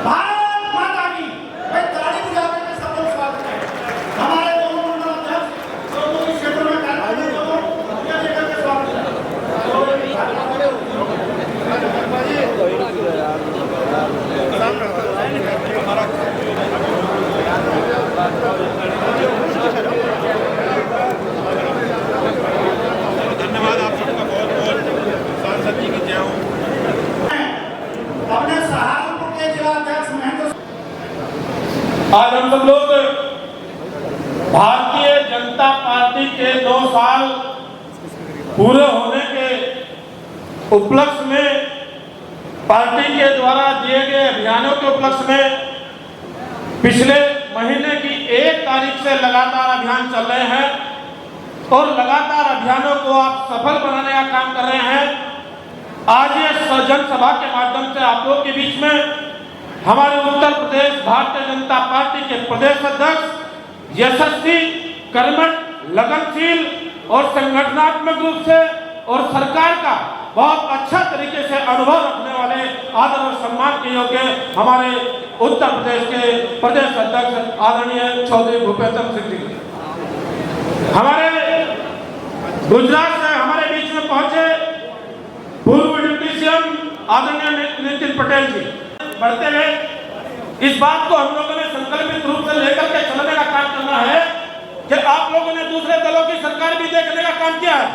भारत माता की ताली बजाते हुए सबको स्वागत है। हमारे दोनों मंडलाध्यक्ष दोनों क्षेत्र में कार्य करने वालों को लेकर के स्वागत है। धन्यवाद आप सबका बहुत-बहुत। सांसद जी की जय हो। अपने सहारनपुर के जिलाध्यक्ष महेंद्र, आज हम सब लोग भारतीय जनता पार्टी के 2 साल पूरे होने के उपलक्ष्य में पार्टी के द्वारा दिए गए अभियानों के उपलक्ष्य में पिछले महीने की 1 तारीख से लगातार अभियान चल रहे हैं और लगातार अभियानों को आप सफल बनाने का काम कर रहे हैं। आज ये जनसभा के माध्यम से आप लोगों के बीच में हमारे उत्तर प्रदेश भारतीय जनता पार्टी के प्रदेश अध्यक्ष यशस्वी, कर्मठ, लगनशील और संगठनात्मक रूप से और सरकार का बहुत अच्छा तरीके से अनुभव रखने वाले आदर और सम्मान के योग्य हमारे उत्तर प्रदेश के प्रदेश अध्यक्ष आदरणीय चौधरी भूपेंद्र सिंह जी, हमारे गुजरात से हमारे बीच में पहुंचे पूर्व डिप्टी सीएम आदरणीय नितिन पटेल जी, बढ़ते हुए इस बात को हम लोगों ने संकल्पित रूप से लेकर के चलने का काम करना है कि आप लोगों ने दूसरे दलों की सरकार भी देखने का काम किया है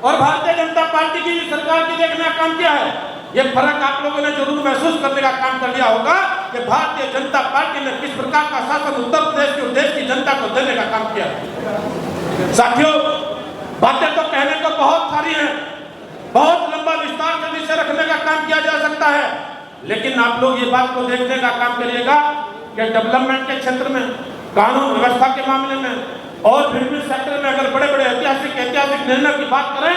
और भारतीय जनता पार्टी की सरकार की देखने का काम किया है। ये फर्क आप लोगों ने जरूर महसूस करने का काम कर लिया होगा कि भारतीय जनता पार्टी ने किस प्रकार का शासन उत्तर प्रदेश के देश की जनता को देने का काम किया। साथियों, बातें तो कहने को बहुत सारी हैं, बहुत लंबा विस्तार से विषय रखने का काम किया जा सकता है, लेकिन आप लोग ये बात को देखने का काम करिएगा कि डेवलपमेंट के क्षेत्र में, कानून व्यवस्था के मामले में और विभिन्न सेक्टर में अगर बड़े बड़े ऐतिहासिक निर्णय की बात करें,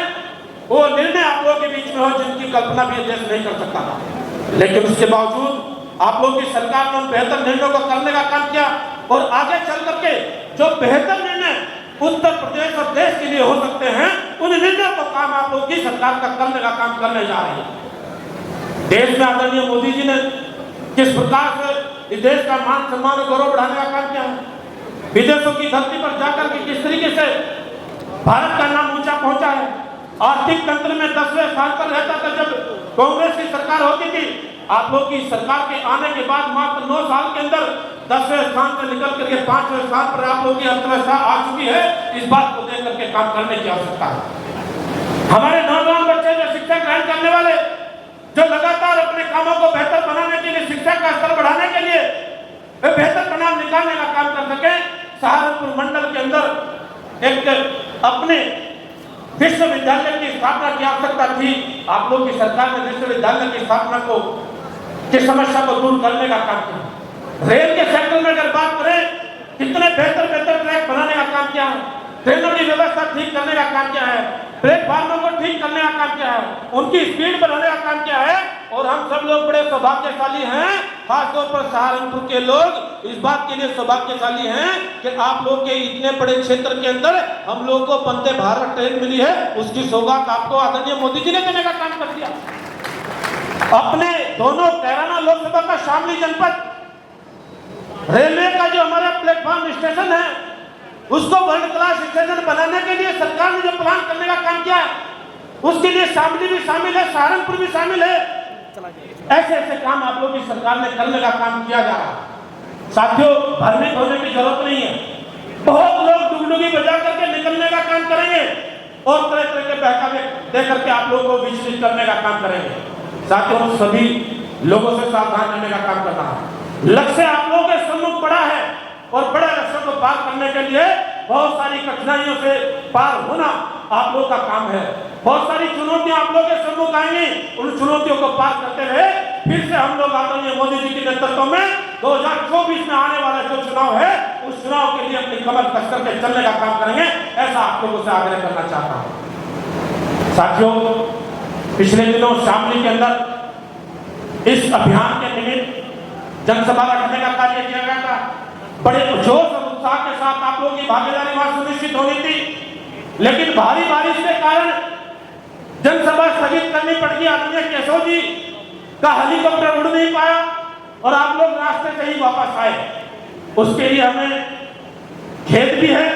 वो निर्णय आप लोगों के बीच में हो जिनकी कल्पना भी देश नहीं कर सकता था, लेकिन उसके बावजूद आप लोगों की सरकार ने उन बेहतर निर्णयों को करने का काम किया और आगे चल करके जो बेहतर निर्णय उत्तर प्रदेश और देश के लिए हो सकते हैं, उन निर्णयों को काम आप लोगों की सरकार का करने का काम करने जा रही है। देश में आदरणीय मोदी जी ने किस प्रकार से इस देश का मान सम्मान और गौरव बढ़ाने का काम किया है, विदेशों की धरती पर जाकर के किस तरीके से भारत का नाम ऊंचा पहुंचा है। आर्थिक तंत्र में 10वें स्थान पर रहता था जब कांग्रेस की सरकार होती थी। आप लोग की सरकार के आने के बाद मात्र 9 साल के अंदर 10वें स्थान से निकल करके 5वें स्थान पर आप लोगों की अर्थव्यवस्था आ चुकी है। इस बात को देख करके काम करने की आवश्यकता है। हमारे नौजवान बच्चे जो शिक्षा ग्रहण करने वाले, जो लगातार अपने कामों को बेहतर बनाने के लिए, शिक्षा का स्तर बढ़ाने के लिए वे बेहतर परिणाम निकालने का काम कर सके, सहारनपुर मंडल के अंदर एक अपने विश्वविद्यालय की स्थापना की आवश्यकता थी। आप लोग की सरकार ने विश्वविद्यालय की स्थापना की समस्या को दूर करने का काम किया। रेल के सेक्टर में अगर बात करें, कितने बेहतर ट्रैक बनाने का काम किया है, ट्रेनों की व्यवस्था ठीक करने का काम किया है, प्लेटफार्मों को ठीक करने का काम किया है, उनकी स्पीड बढ़ाने का काम किया है। और हम सब लोग बड़े सौभाग्यशाली हैं, खासतौर पर सहारनपुर के लोग इस बात के लिए सौभाग्यशाली हैं कि आप लोग के इतने बड़े क्षेत्र के अंदर हम लोग को वंदे भारत ट्रेन मिली है। उसकी सौगात आपको आदरणीय मोदी जी ने देने का काम कर दिया। अपने दोनों कैराना लोकसभा का शामली जनपद रेलवे का जो हमारा प्लेटफॉर्म स्टेशन है, उसको वर्ल्ड क्लास स्टेशन बनाने के लिए सरकार ने जो प्लान करने का काम किया है, उसके लिए शामली भी शामिल है, सहारनपुर भी शामिल है। ऐसे ऐसे काम आप लोगों की सरकार ने करने का काम किया जा रहा है। साथियों, भ्रमित होने की जरूरत नहीं है। बहुत लोग डुगडुगी बजा करके निकलने का काम करेंगे और तरह तरह के बहकावे दे करके आप लोगों को विचलित करने का काम करेंगे। साथियों, सभी लोगों से सावधान रहने का काम करना है। लक्ष्य आप लोगों के सम्मुख बड़ा है और बड़े लक्ष्य को पार करने के लिए बहुत सारी कठिनाइयों से पार होना आप लोगों का काम है। बहुत सारी चुनौतियां आप लोगों के सम्मुख आएंगी, उन चुनौतियों को पार करते हुए फिर से हम लोग आदरणीय मोदी जी के नेतृत्व में 2024 में आने वाला जो चुनाव है, उस चुनाव के लिए अपनी कमर कस करके चलने का काम करेंगे। ऐसा आप लोगों से आग्रह करना चाहता हूँ। साथियों, पिछले दिनों शामली के अंदर इस अभियान के निमित्त जनसभा रखने का कार्य किया गया था। बड़े जोश और उत्साह के साथ आप लोगों की भागीदारी वहां सुनिश्चित होनी थी, लेकिन भारी बारिश के कारण जनसभा स्थगित करनी पड़ गई। आदरणीय केशव जी का हेलीकॉप्टर उड़ नहीं पाया और आप लोग रास्ते से ही वापस आए, उसके लिए हमें खेद भी है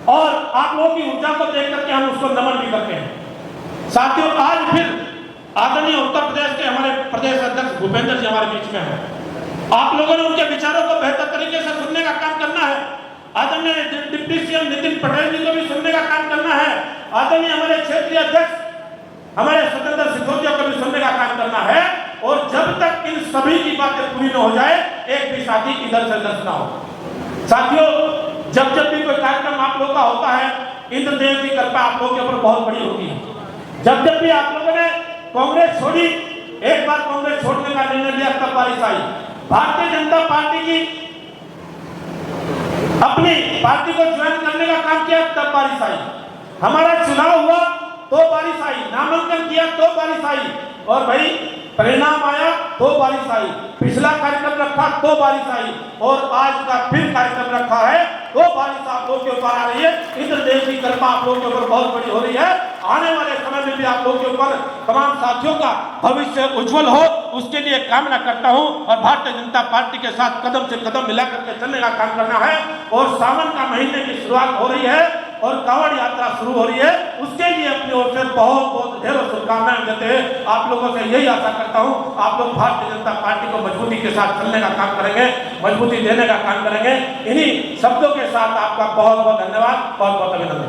और आप लोगों की ऊर्जा को देख करके हम उसको नमन भी करते हैं। साथियों, आज फिर आदरणीय उत्तर प्रदेश के हमारे प्रदेश अध्यक्ष भूपेंद्र जी हमारे बीच में हैं। आप लोगों ने उनके विचारों को बेहतर तरीके से सुनने का काम करना है। आदरणीय डिप्टी सीएम नितिन पटेल जी को भी सुनने का काम करना है। आदरणीय हमारे क्षेत्रीय अध्यक्ष हमारे स्वतंत्र सिसोदिया को भी सुनने का काम करना है। और जब तक इन सभी की बातें पूरी न हो जाए, एक भी साथी इधर से उधर ना हो। साथियों, जब जब भी कोई कार्यक्रम आप लोगों का होता है, इंद्रदेव की कृपा आप लोगों के ऊपर बहुत बड़ी होती है। जब जब भी आप लोगों ने कांग्रेस छोड़ी, एक बार कांग्रेस छोड़ने का निर्णय लिया तब बारिश आई। भारतीय जनता पार्टी की अपनी पार्टी को ज्वाइन करने का काम किया तब बारिश आई। हमारा चुनाव हुआ तो बारिश आई, नामांकन किया तो बारिश आई और भाई परिणाम आया तो बारिश आई। पिछला कार्यक्रम रखा तो बारिश आई और आज का फिर कार्यक्रम रखा है तो बारिश आप लोगों के ऊपर आ रही है। इंद्रदेव की कृपा आप लोगों के ऊपर बहुत बड़ी हो रही है। आने वाले समय में भी आप लोगों के ऊपर तमाम साथियों का भविष्य उज्जवल हो, उसके लिए कामना करता हूं और भारतीय जनता पार्टी के साथ कदम से कदम मिलाकर के चलने का काम करना है। और सावन का महीने की शुरुआत हो रही है और कांवड़ यात्रा शुरू हो रही है, उसके लिए अपनी ओर से बहुत बहुत ढेरों शुभकामनाएं देते हैं। आप लोगों से यही आशा करता हूं आप लोग भारतीय जनता पार्टी को मजबूती के साथ चलने का काम करेंगे, मजबूती देने का काम करेंगे। इन्हीं शब्दों के साथ आपका बहुत बहुत धन्यवाद, बहुत बहुत अभिनंदन।